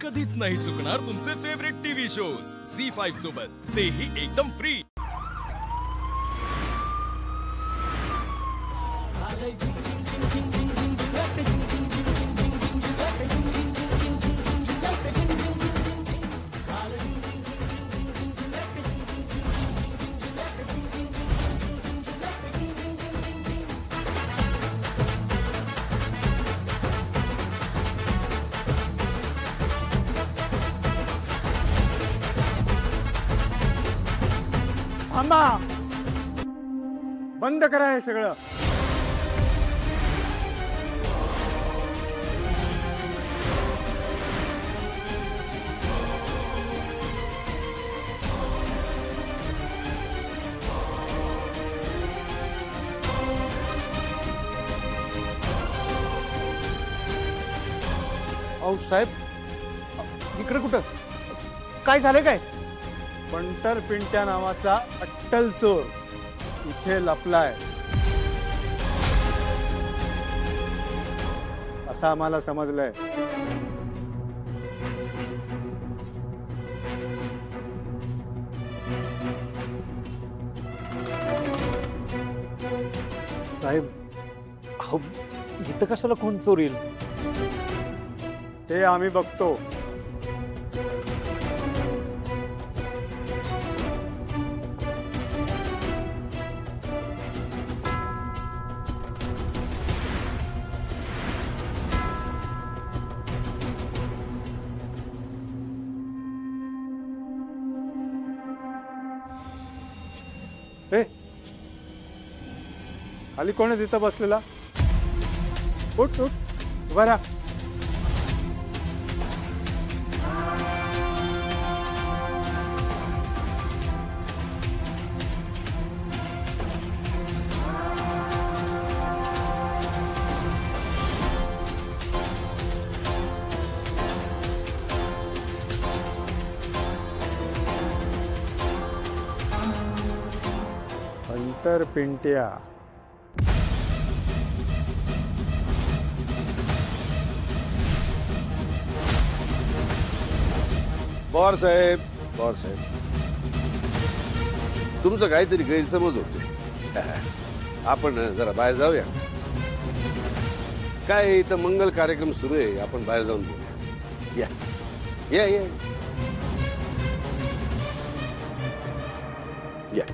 कधीच नाही चुकणार तुमचे फेवरेट टीव्ही शोज झी5 सोबत, तेही एकदम फ्री। थांबा, बंद करा हे सगळं। अहो साहेब, इकडे कुठं काय झालं काय? पंटर पिंट्या नावाचा अट्टल चोर इथे लपलाय असं आम्हाला समजलंय। साहेब, अहो इथं कशाला कोण चोरील? ते आम्ही बघतो। खाली कोण आहे तिथं बसलेला? उठ उठ, उभा राहा। पंटर पिंट्या पवार साहेब, पवार साहेब, तुमचं काहीतरी गैरसमज होते। आपण जरा बाहेर जाऊया। काय इथं मंगल कार्यक्रम सुरू आहे, आपण बाहेर जाऊन बोलूया। या या या या।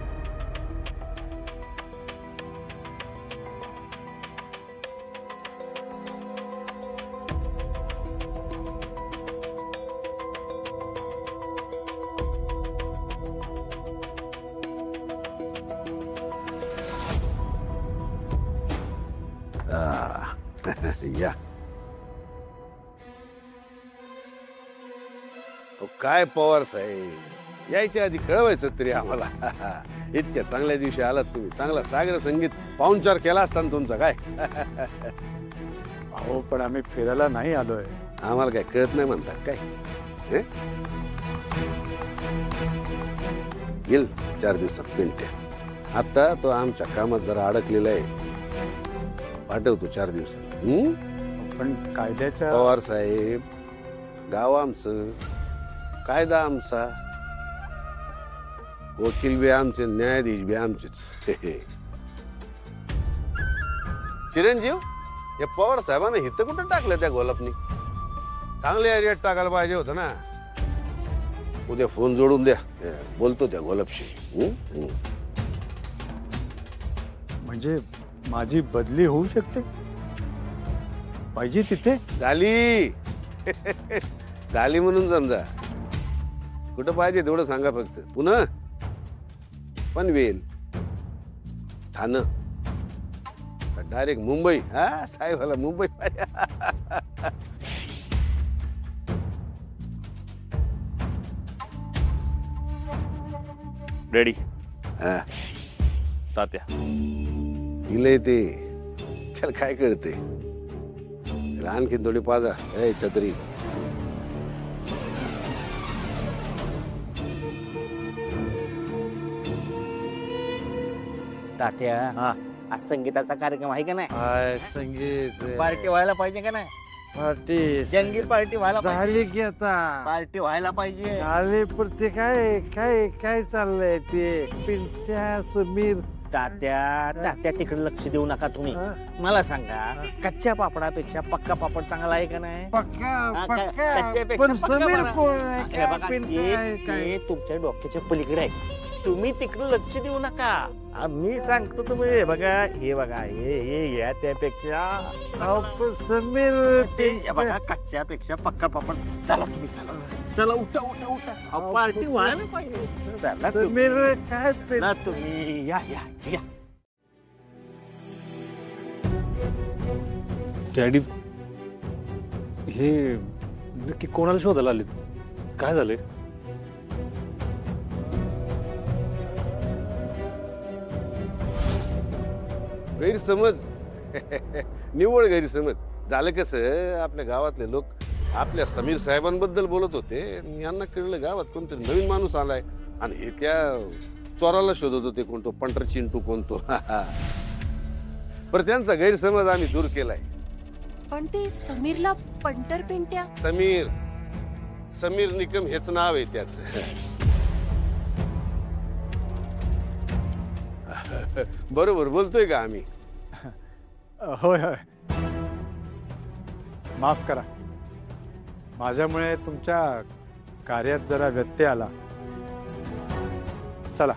या काय पवार साहेब, यायच्या आधी कळवायचं तरी आम्हाला। इतक्या चांगल्या दिवशी आलात तुम्ही, चांगला सागर संगीत पाहुणचार केला असता ना तुमचा काय। अहो पण आम्ही फिरायला नाही आलोय। आम्हाला काय कळत नाही म्हणतात काय? येईल 4 दिवसात पिंट्या। आता तो आमच्या कामात जरा अडकलेला आहे, पाठवतो 4 दिवसात। पण कायद्याच्या पवार साहेब, गाव आमचं, कायदा आमचा, वकील बी आमचे, न्यायाधीश बी आमचेच। चिरंजीव, या पवार साहेबांना हित कुठं टाकलं त्या गोलापनी? चांगल्या एरियात टाकायला पाहिजे होतं ना। उद्या फोन जोडून द्या, बोलतो त्या गोलापशी। म्हणजे माझी बदली होऊ शकते पाहिजे तिथे? झाली झाली म्हणून समजा। कुठं पाहिजे तेवढं सांगा फक्त। पुन्हा पनवेल, ठाणं, डायरेक्ट मुंबई? हा साहेबाला मुंबई पाहिजे। रेडी? हा तात्या हिलय ते, त्याला काय कळते? त्याला आणखीन थोडी पाजा। ए छत्री, तात्या, आज संगीताचा कार्यक्रम आहे का नाही? संगीत पार्टी व्हायला पाहिजे का नाही? पार्टी जंगी पार्टी व्हायला पाहिजे. झाली की आता पार्टी व्हायला पाहिजे. झाले पण ते काय काय काय चाललंय ते पिंट्या समीर तात्या तिकडे लक्ष देऊ नका तुम्ही. हा? मला सांगा कच्च्या पापडापेक्षा पक्का पापड चांगला आहे का नाही? पक्का हा, पक्का कच्च्यापेक्षा पण पक्का समीर बरा. कोण आहे? हे काय बघा, पिंट्या आहे, काय? ते तुमच्या डोक्याच्या पलीकडे आहे. तुम्ही तिकडे लक्ष देऊ नका. मी सांगतो तुम्ही हे बघा हे या त्यापेक्षा अहो, पण समीर ते हे बघा कच्च्यापेक्षा पक्का पापड. चला तुम्ही चला उठा पार्टी व्हायला पाहिजे. चला तुम्ही. समीर काय चला तुम्ही या डॅडी हे नक्की कोणाला शोधायला आले? काय झालंय? गैरसमज निव्वळ गैरसमज झालं. कसं आपल्या गावातले लोक आपल्या समीर साहेबांबद्दल बोलत होते. यांना कळलं गावात कोणतरी नवीन माणूस आलाय आणि हे त्या चोराला शोधत होते. कोणतो पंटर चिंटू कोणतो. पण त्यांचा गैरसमज आम्ही दूर केलाय. पण ते समीरला पंटर पिंट्या समीर निकम हेच नाव आहे त्याच. बरोबर बोलतोय का आम्ही? होय होय माफ करा, माझ्यामुळे तुमच्या कार्यात जरा व्यत्यय आला. चला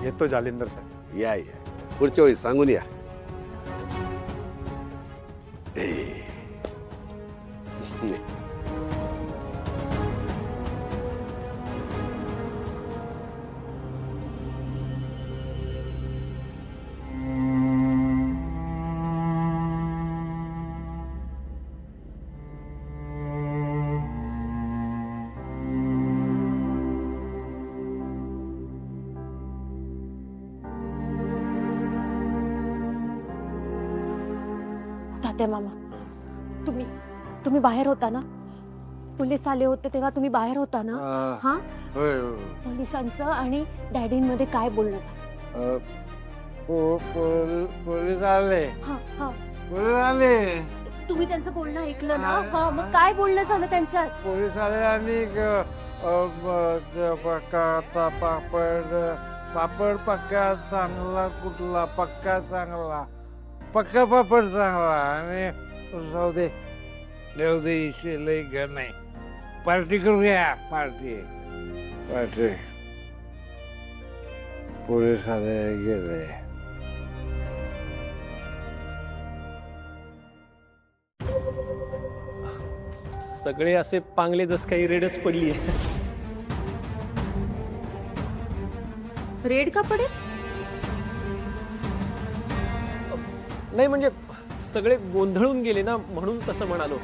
येतो जालिंदर साहेब. या पुढच्या वेळी सांगून या. तात्या मामा, तुम्ही बाहेर होता ना? पोलीस आले होते तेव्हा तुम्ही बाहेर होता ना? हा, होय पोलिसांचं आणि डॅडींमध्ये काय बोलणं झालं? पोलीस आले. हा हा, पोलीस आले. तुम्ही त्यांचं बोलणं ऐकलं ना? हा, मग काय बोलणं झालं त्यांच्यात? पोलीस आले आणि पापड पक्का चांगला कुठला? पक्का चांगला, पक्का पापड चांगला. आणि जाऊ दे लय घर नाही. पार्टी करूया. पार्टी पोलीस आले गेले. सगळे असे पांगले जस काही रेडच पडली. रेड का पडेल? नाही म्हणजे सगळे गोंधळून गेले ना, म्हणून तसं म्हणालो.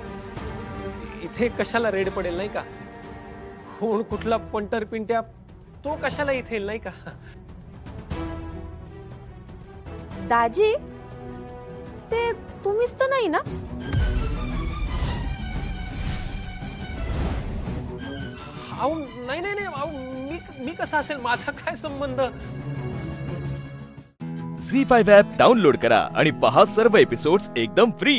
इथे कशाला रेड पडेल नाही का? कोण कुठला पंटर पिंट्या तो कशाला इथे येईल नाही का? दाजी, ते तुम्हीच तर नाही ना? अहो नाही अहो मी कसा असेल? माझा काय संबंध? झी5 ॲप डाउनलोड करा आणि पहा सर्व एपिसोड्स एकदम फ्री.